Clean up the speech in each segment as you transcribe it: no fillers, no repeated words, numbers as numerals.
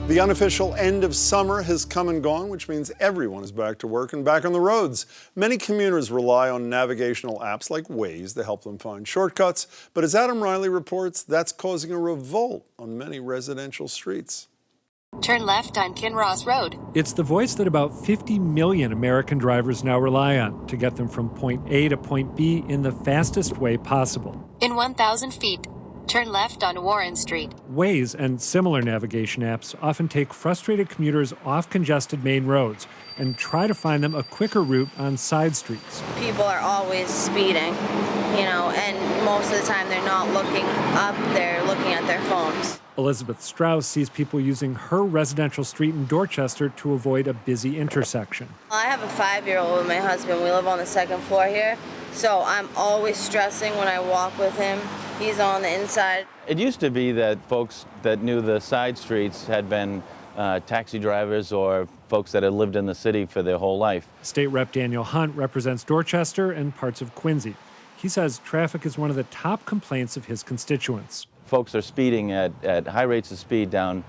The unofficial end of summer has come and gone, which means everyone is back to work and back on the roads. Many commuters rely on navigational apps like Waze to help them find shortcuts, but as Adam Riley reports, that's causing a revolt on many residential streets. Turn left on Kinross Road. It's the voice that about 50 million American drivers now rely on to get them from point A to point B in the fastest way possible. In 1,000 feet, turn left on Warren Street. Waze and similar navigation apps often take frustrated commuters off congested main roads and try to find them a quicker route on side streets. People are always speeding, and most of the time they're not looking up, they're looking at their phones. Elizabeth Strauss sees people using her residential street in Dorchester to avoid a busy intersection. I have a 5-year-old with my husband. We live on the second floor here, so I'm always stressing when I walk with him. He's on the inside. It used to be that folks that knew the side streets had been taxi drivers or folks that had lived in the city for their whole life. State Rep Daniel Hunt represents Dorchester and parts of Quincy. He says traffic is one of the top complaints of his constituents. Folks are speeding at high rates of speed down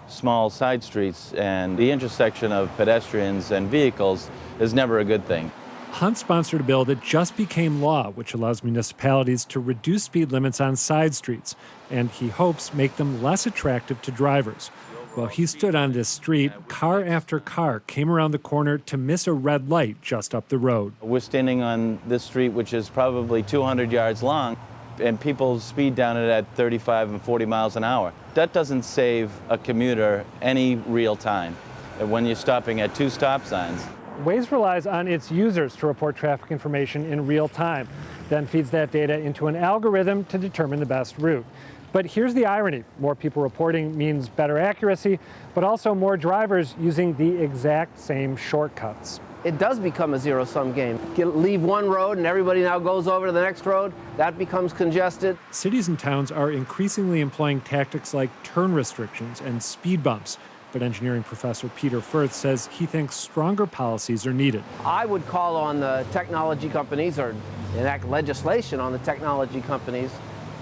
small side streets, and the intersection of pedestrians and vehicles is never a good thing. Hunt sponsored a bill that just became law, which allows municipalities to reduce speed limits on side streets, and he hopes make them less attractive to drivers. While he stood on this street, car after car came around the corner to miss a red light just up the road. We're standing on this street, which is probably 200 yards long, and people speed down it at 35 and 40 miles an hour. That doesn't save a commuter any real time when you're stopping at 2 stop signs. Waze relies on its users to report traffic information in real time, then feeds that data into an algorithm to determine the best route. But here's the irony. More people reporting means better accuracy, but also more drivers using the exact same shortcuts. It does become a zero-sum game. Leave one road and everybody now goes over to the next road. That becomes congested. Cities and towns are increasingly employing tactics like turn restrictions and speed bumps. But engineering professor Peter Firth says he thinks stronger policies are needed. I would call on the technology companies or enact legislation on the technology companies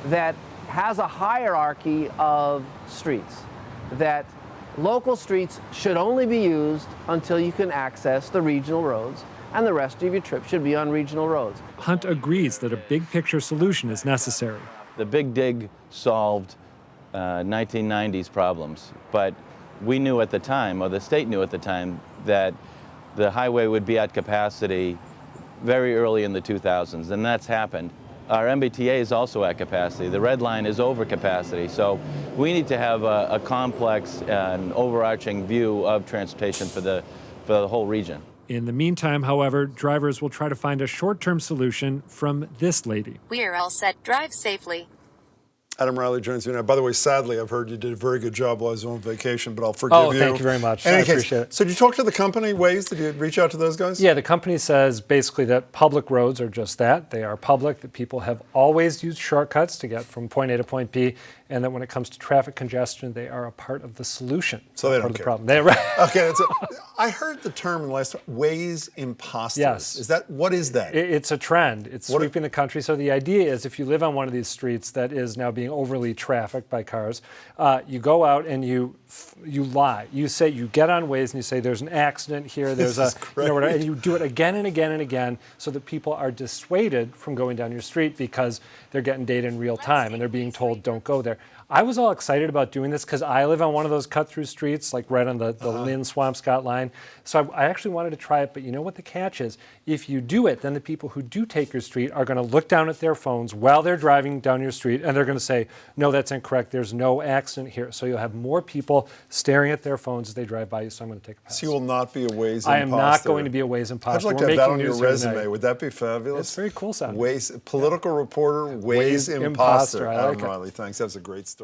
that has a hierarchy of streets, that local streets should only be used until you can access the regional roads, and the rest of your trip should be on regional roads. Hunt agrees that a big-picture solution is necessary. The Big Dig solved 1990s problems, but we knew at the time, or the state knew at the time, that the highway would be at capacity very early in the 2000s, and that's happened. Our MBTA is also at capacity. The Red Line is over capacity, so we need to have a complex and overarching view of transportation for the whole region. In the meantime, however, drivers will try to find a short-term solution from this lady. We are all set. Drive safely. Adam Riley joins me now. By the way, sadly, I've heard you did a very good job while I was on vacation, but I'll forgive you. Oh, thank you very much. I appreciate it. So did you talk to the company, Waze? Did you reach out to those guys? Yeah, the company says basically that public roads are just that. They are public, that people have always used shortcuts to get from point A to point B, and that when it comes to traffic congestion, they are a part of the solution. So they don't part of care. the problem. Right. Okay, I heard the term in the last Waze imposters. Yes. What is that? It's a trend. It's sweeping the country. So the idea is if you live on one of these streets that is now being overly trafficked by cars, you go out and you lie. You say, you get on Waze and you say there's an accident here, there's whatever, and you do it again and again and again so that people are dissuaded from going down your street because they're getting data in real time and they're being told don't go there. I was all excited about doing this because I live on one of those cut-through streets, like right on the Lynn-Swampscott line. So I actually wanted to try it, but you know what the catch is? If you do it, then the people who do take your street are going to look down at their phones while they're driving down your street, and they're going to say, no, that's incorrect. There's no accident here. So you'll have more people staring at their phones as they drive by you, so I'm going to take a pass. So you will not be a Waze imposter. I am not going to be a Waze imposter. I'd like to have that on your resume. Would that be fabulous? It's very cool sounding. Waze, political reporter, Waze imposter. I like Adam Riley, thanks. That was a great story.